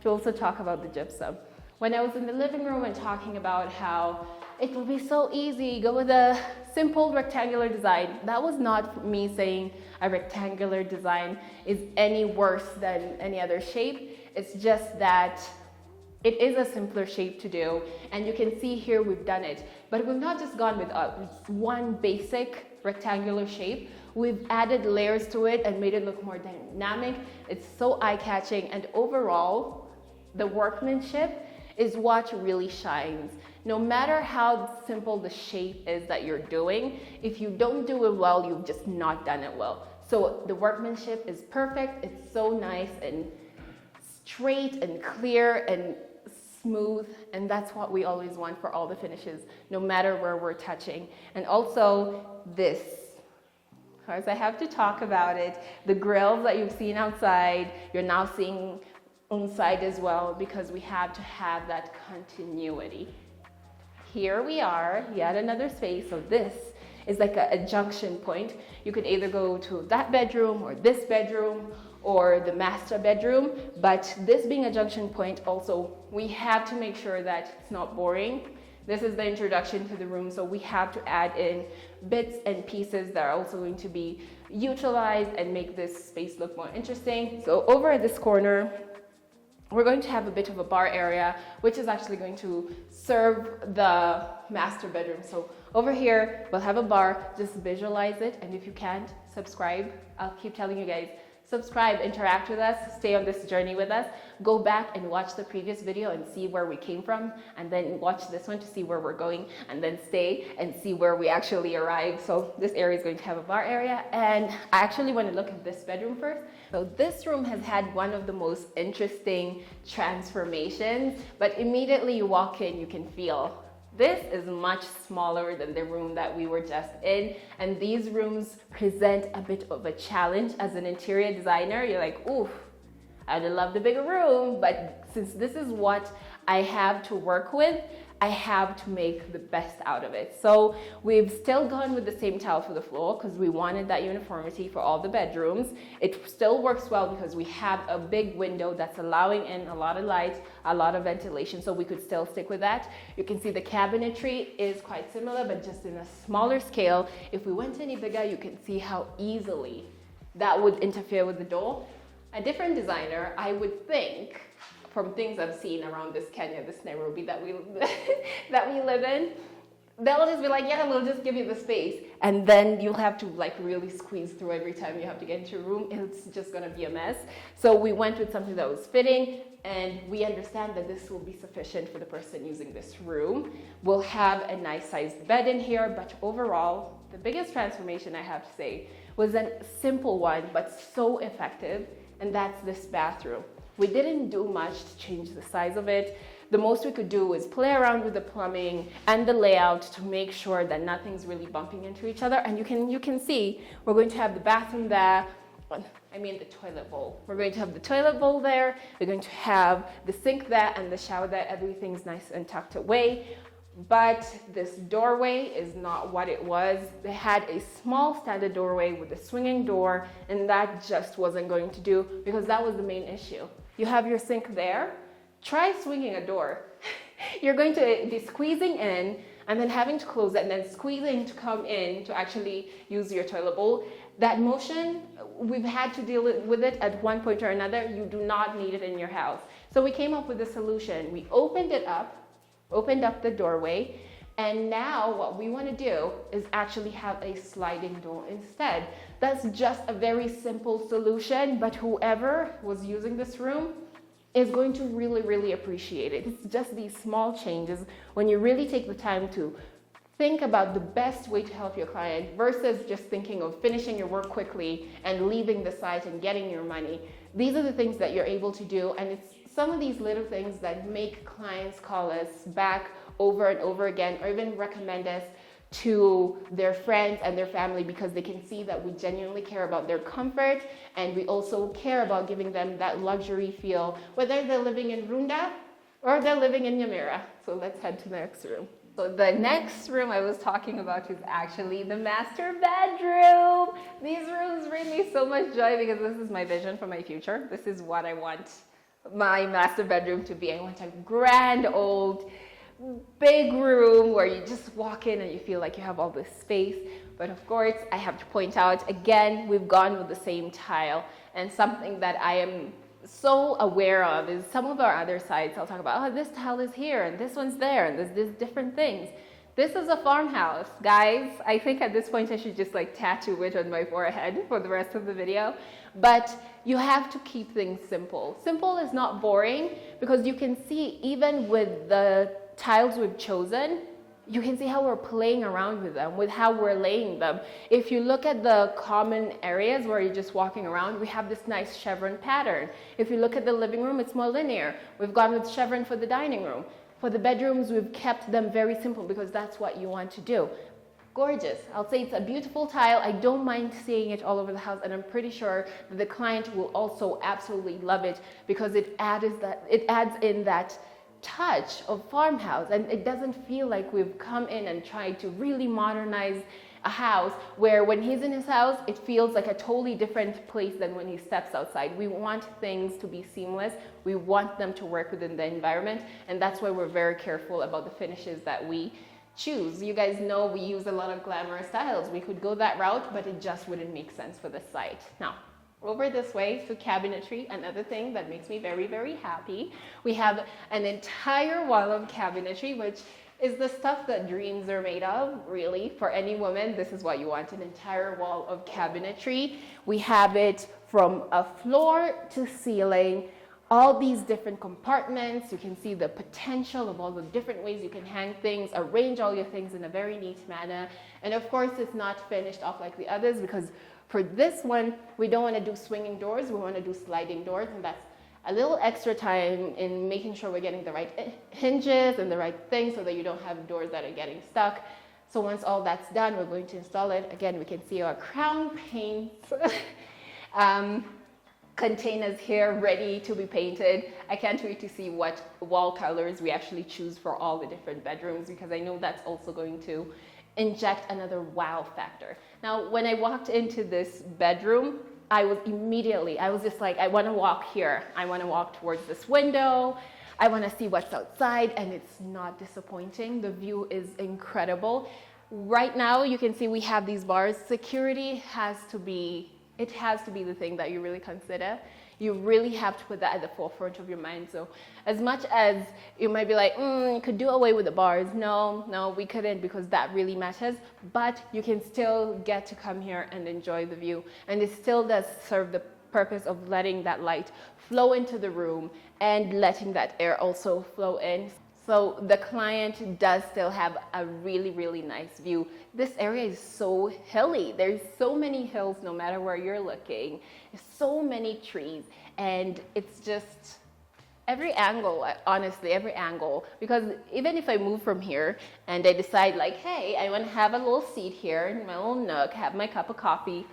to also talk about the gypsum. When I was in the living room and talking about how it will be so easy, go with a simple rectangular design, that was not me saying a rectangular design is any worse than any other shape. It's just that it is a simpler shape to do, and you can see here we've done it. But we've not just gone with one basic rectangular shape. We've added layers to it and made it look more dynamic. It's so eye-catching, and overall, the workmanship is what really shines. No matter how simple the shape is that you're doing, if you don't do it well, you've just not done it well. So the workmanship is perfect. It's so nice, and straight and clear and smooth, and that's what we always want for all the finishes, no matter where we're touching. And also this, because I have to talk about it, the grills that you've seen outside, you're now seeing inside as well, because we have to have that continuity. Here we are, yet another space. So this is like a junction point. You could either go to that bedroom or this bedroom or the master bedroom, but this being a junction point, also we have to make sure that it's not boring. This is the introduction to the room, so we have to add in bits and pieces that are also going to be utilized and make this space look more interesting. So over at this corner, we're going to have a bit of a bar area, which is actually going to serve the master bedroom. So over here, we'll have a bar, just visualize it. And if you can't, subscribe. I'll keep telling you guys, subscribe, interact with us, stay on this journey with us. Go back and watch the previous video and see where we came from, and then watch this one to see where we're going, and then stay and see where we actually arrived. So this area is going to have a bar area, and I actually want to look at this bedroom first. So this room has had one of the most interesting transformations, but immediately you walk in, you can feel this is much smaller than the room that we were just in, and these rooms present a bit of a challenge as an interior designer. You're like, oof, I'd love the bigger room, but since this is what I have to work with, I have to make the best out of it. So we've still gone with the same tile for the floor because we wanted that uniformity for all the bedrooms. It still works well because we have a big window that's allowing in a lot of light, a lot of ventilation, so we could still stick with that. You can see the cabinetry is quite similar, but just in a smaller scale. If we went any bigger, you can see how easily that would interfere with the door. A different designer, I would think, from things I've seen around this Kenya, this Nairobi that we live in, they'll just be like, yeah, we'll just give you the space. And then you'll have to like really squeeze through every time you have to get into a room. It's just gonna be a mess. So we went with something that was fitting, and we understand that this will be sufficient for the person using this room. We'll have a nice sized bed in here, but overall, the biggest transformation I have to say was a simple one, but so effective, and that's this bathroom. We didn't do much to change the size of it. The most we could do is play around with the plumbing and the layout to make sure that nothing's really bumping into each other. And you can see we're going to have the bathroom there. I mean the toilet bowl. We're going to have the toilet bowl there. We're going to have the sink there and the shower there. Everything's nice and tucked away. But this doorway is not what it was. They had a small standard doorway with a swinging door, and that just wasn't going to do because that was the main issue. You have your sink there. Try swinging a door. You're going to be squeezing in and then having to close it and then squeezing to come in to actually use your toilet bowl. That motion, we've had to deal with it at one point or another. You do not need it in your house. So we came up with a solution. We opened up the doorway, and now what we want to do is actually have a sliding door instead. That's just a very simple solution, but whoever was using this room is going to really, really appreciate it. It's just these small changes when you really take the time to think about the best way to help your client versus just thinking of finishing your work quickly and leaving the site and getting your money. These are the things that you're able to do, and it's some of these little things that make clients call us back over and over again, or even recommend us to their friends and their family, because they can see that we genuinely care about their comfort, and we also care about giving them that luxury feel, whether they're living in Runda or they're living in Nyamira. So let's head to the next room. So the next room I was talking about is actually the master bedroom. These rooms bring me so much joy because this is my vision for my future. This is what I want my master bedroom to be. I want a grand old big room where you just walk in and you feel like you have all this space. But of course, I have to point out again, we've gone with the same tile, and something that I am so aware of is some of our other sites I'll talk about, oh, this tile is here and this one's there and there's these different things. This is a farmhouse, guys. I think at this point I should just like tattoo it on my forehead for the rest of the video. But you have to keep things simple. Simple is not boring, because you can see even with the tiles we've chosen, you can see how we're playing around with them, with how we're laying them. If you look at the common areas where you're just walking around, we have this nice chevron pattern. If you look at the living room, it's more linear. We've gone with chevron for the dining room. For the bedrooms, we've kept them very simple because that's what you want to do. Gorgeous. I'll say it's a beautiful tile. I don't mind seeing it all over the house, and I'm pretty sure that the client will also absolutely love it because it adds in that touch of farmhouse, and it doesn't feel like we've come in and tried to really modernize a house where when he's in his house it feels like a totally different place than when he steps outside. We want things to be seamless. We want them to work within the environment, and that's why we're very careful about the finishes that we choose. You guys know we use a lot of glamorous styles. We could go that route, but it just wouldn't make sense for the site. Now, over this way to cabinetry, another thing that makes me very, very happy. We have an entire wall of cabinetry, which is the stuff that dreams are made of, really. For any woman, this is what you want, an entire wall of cabinetry. We have it from a floor to ceiling, all these different compartments. You can see the potential of all the different ways you can hang things, arrange all your things in a very neat manner. And of course, it's not finished off like the others because for this one, we don't want to do swinging doors, we want to do sliding doors, and that's a little extra time in making sure we're getting the right hinges and the right thing so that you don't have doors that are getting stuck. So once all that's done, we're going to install it. Again, we can see our crown paints containers here ready to be painted. I can't wait to see what wall colors we actually choose for all the different bedrooms because I know that's also going to inject another wow factor. Now, when I walked into this bedroom, I was just like, I want to walk here. I want to walk towards this window. I want to see what's outside, and it's not disappointing. The view is incredible. Right now, you can see we have these bars. Security has to be the thing that you really consider. You really have to put that at the forefront of your mind. So as much as you might be like, you could do away with the bars. No, we couldn't because that really matters. But you can still get to come here and enjoy the view. And it still does serve the purpose of letting that light flow into the room and letting that air also flow in. So the client does still have a really, really nice view. This area is so hilly. There's so many hills no matter where you're looking. There's so many trees, and it's just every angle, honestly, every angle. Because even if I move from here and I decide like, hey, I want to have a little seat here in my little nook, have my cup of coffee,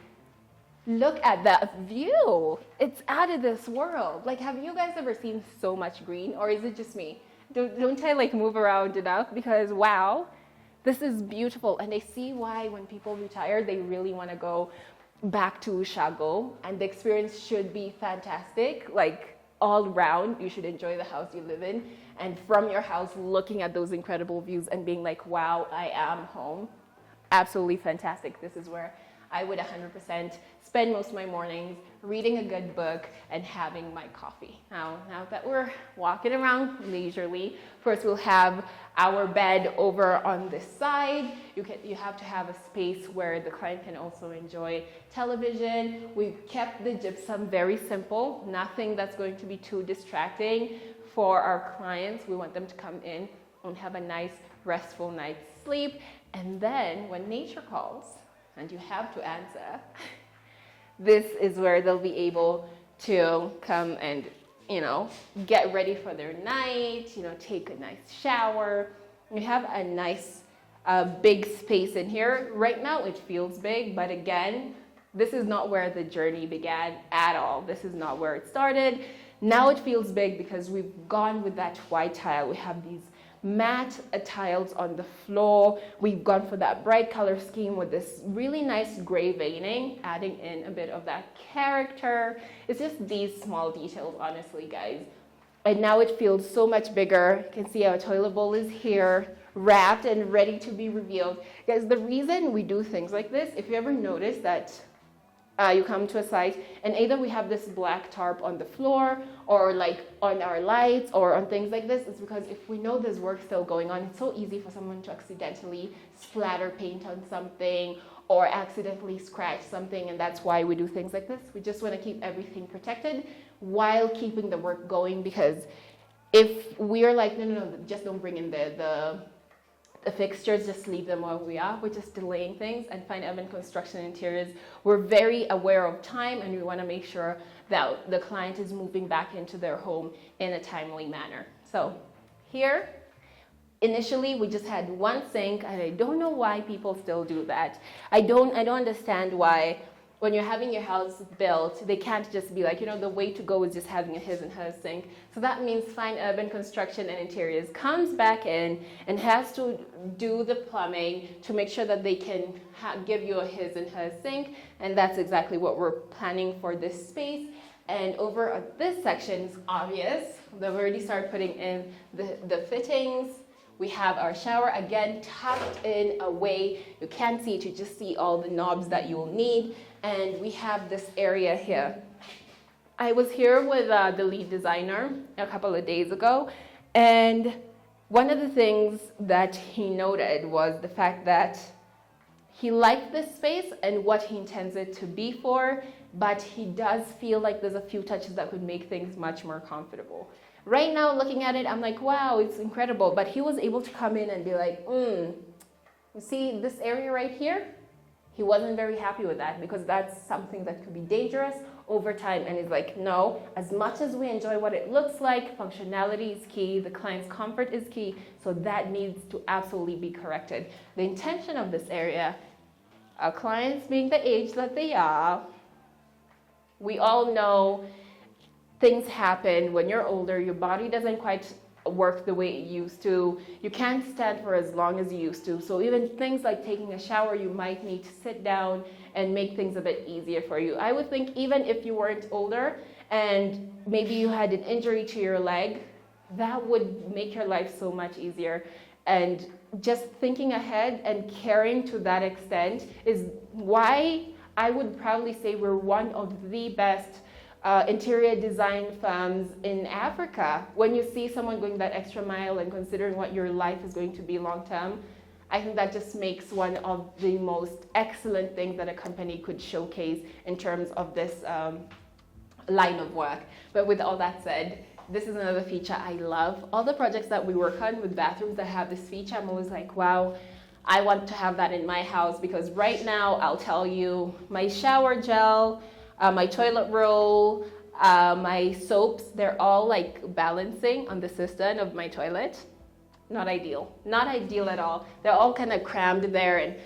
look at that view. It's out of this world. Like, have you guys ever seen so much green, or is it just me? Don't I like move around enough? Because wow, this is beautiful. And I see why when people retire, they really want to go back to Ushago, and the experience should be fantastic. Like all around, you should enjoy the house you live in, and from your house looking at those incredible views and being like, wow, I am home. Absolutely fantastic. This is where I would 100% spend most of my mornings reading a good book and having my coffee. Now that we're walking around leisurely, first we'll have our bed over on this side. You have to have a space where the client can also enjoy television. We've kept the gypsum very simple, nothing that's going to be too distracting for our clients. We want them to come in and have a nice, restful night's sleep. And then when nature calls, and you have to answer, this is where they'll be able to come and, get ready for their night, take a nice shower. We have a nice big space in here. Right now it feels big, but again, this is not where the journey began at all. This is not where it started. Now it feels big because we've gone with that white tile. We have these matte tiles on the floor. We've gone for that bright color scheme with this really nice gray veining, adding in a bit of that character. It's just these small details, honestly, guys. And now it feels so much bigger. You can see our toilet bowl is here, wrapped and ready to be revealed. Guys, the reason we do things like this, if you ever notice that you come to a site and either we have this black tarp on the floor or like on our lights or on things like this, it's because if we know there's work still going on, it's so easy for someone to accidentally splatter paint on something or accidentally scratch something, and that's why we do things like this. We just want to keep everything protected while keeping the work going, because if we're like, no, just don't bring in the the fixtures, just leave them where we are. We're just delaying things. And Fine Urban Construction Interiors, we're very aware of time, and we want to make sure that the client is moving back into their home in a timely manner. So here, initially we just had one sink, and I don't know why people still do that. I don't understand why when you're having your house built, they can't just be like, the way to go is just having a his and her sink. So that means Fine Urban Construction and Interiors comes back in and has to do the plumbing to make sure that they can give you a his and her sink. And that's exactly what we're planning for this space. And over at this section, it's obvious. They've already started putting in the fittings. We have our shower, again, tucked in a way you can't see it, you just see all the knobs that you'll need. And we have this area here. I was here with the lead designer a couple of days ago, and one of the things that he noted was the fact that he liked this space and what he intends it to be for, but he does feel like there's a few touches that could make things much more comfortable. Right now, looking at it, I'm like, wow, it's incredible. But he was able to come in and be like, you see this area right here? He wasn't very happy with that because that's something that could be dangerous over time. And he's like, no, as much as we enjoy what it looks like, functionality is key, the client's comfort is key, so that needs to absolutely be corrected. The intention of this area, our clients being the age that they are, we all know things happen when you're older, your body doesn't quite work the way it used to. You can't stand for as long as you used to. So even things like taking a shower, you might need to sit down and make things a bit easier for you. I would think even if you weren't older and maybe you had an injury to your leg, that would make your life so much easier. And just thinking ahead and caring to that extent is why I would probably say we're one of the best interior design firms in Africa. When you see someone going that extra mile and considering what your life is going to be long term, I think that just makes one of the most excellent things that a company could showcase in terms of this line of work. But with all that said, this is another feature I love. All the projects that we work on with bathrooms that have this feature, I'm always like, wow, I want to have that in my house, because right now, I'll tell you, my shower gel, my toilet roll, my soaps, they're all like balancing on the cistern of my toilet. Not ideal. Not ideal at all. They're all kind of crammed there.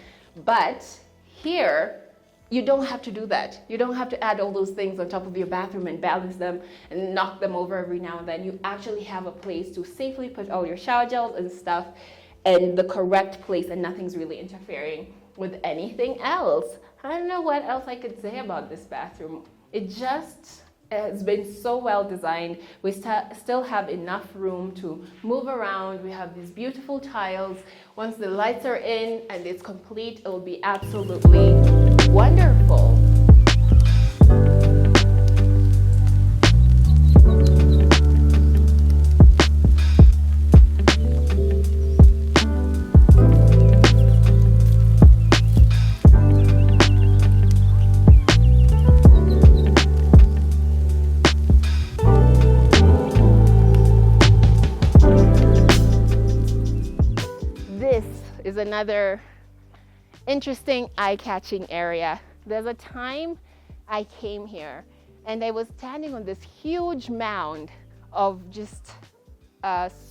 But here, you don't have to do that. You don't have to add all those things on top of your bathroom and balance them and knock them over every now and then. You actually have a place to safely put all your shower gels and stuff in the correct place, and nothing's really interfering with anything else. I don't know what else I could say about this bathroom. It just has been so well designed. We still have enough room to move around. We have these beautiful tiles. Once the lights are in and it's complete, it will be absolutely wonderful. Is another interesting eye-catching area. There's a time I came here and I was standing on this huge mound of just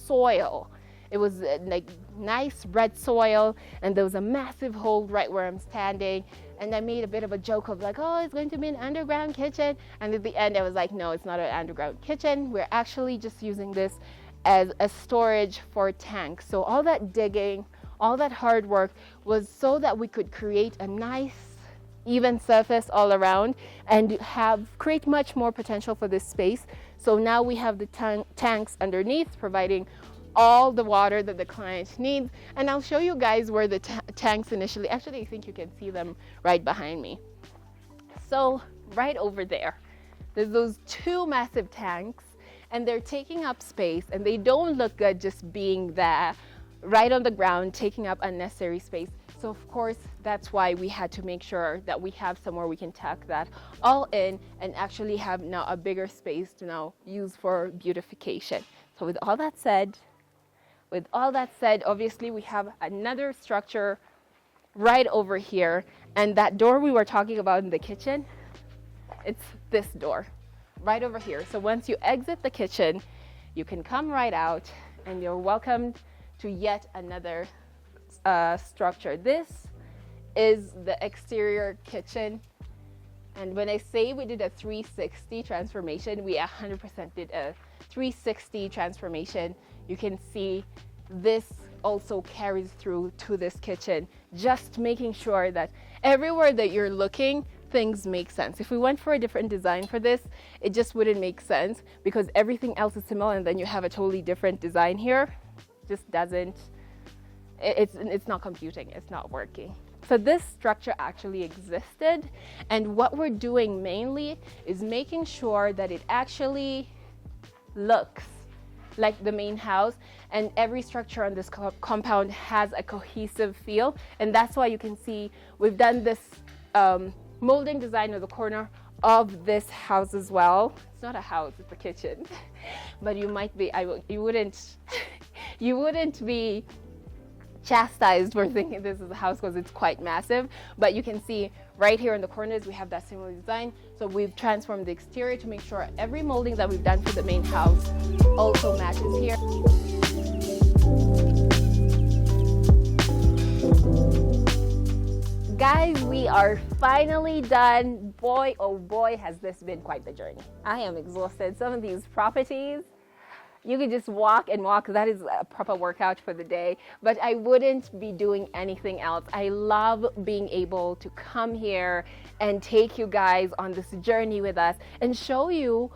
soil. It was like nice red soil, and there was a massive hole right where I'm standing, and I made a bit of a joke of like, oh, it's going to be an underground kitchen, and at the end I was like, no, it's not an underground kitchen. We're actually just using this as a storage for tanks. So all that digging, all that hard work was so that we could create a nice, even surface all around and create much more potential for this space. So now we have the tanks underneath, providing all the water that the client needs. And I'll show you guys where the tanks initially, actually I think you can see them right behind me. So right over there, there's those two massive tanks, and they're taking up space, and they don't look good just being there right on the ground, taking up unnecessary space. So of course, that's why we had to make sure that we have somewhere we can tuck that all in and actually have now a bigger space to now use for beautification. So with all that said, with all that said, obviously we have another structure right over here, and that door we were talking about in the kitchen, it's this door right over here. So once you exit the kitchen, you can come right out and you're welcomed to yet another structure. This is the exterior kitchen, and when I say we did a 360 transformation, we 100% did a 360 transformation. You can see this also carries through to this kitchen, just making sure that everywhere that you're looking, things make sense. If we went for a different design for this, it just wouldn't make sense because everything else is similar, and then you have a totally different design here. Just doesn't, it's not computing, it's not working. So this structure actually existed, and what we're doing mainly is making sure that it actually looks like the main house, and every structure on this compound has a cohesive feel. And that's why you can see we've done this molding design of the corner of this house as well. It's not a house, it's a kitchen. But you might be, you wouldn't be chastised for thinking this is a house because it's quite massive. But you can see right here in the corners we have that similar design. So we've transformed the exterior to make sure every molding that we've done for the main house also matches here. Guys, we are finally done. Boy, oh boy, has this been quite the journey. I am exhausted. Some of these properties, you could just walk and walk. That is a proper workout for the day, but I wouldn't be doing anything else. I love being able to come here and take you guys on this journey with us and show you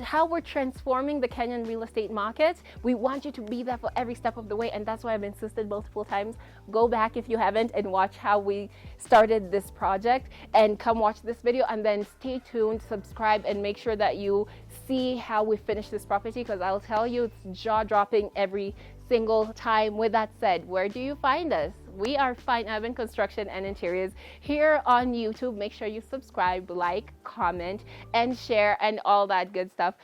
how we're transforming the Kenyan real estate market. We want you to be there for every step of the way, and that's why I've insisted multiple times. Go back if you haven't and watch how we started this project, and come watch this video, and then stay tuned, subscribe, and make sure that you see how we finish this property, because I'll tell you it's jaw-dropping every single time. With that said, where do you find us? We are Fine Urban Construction and Interiors here on YouTube. Make sure you subscribe, like, comment, and share, and all that good stuff.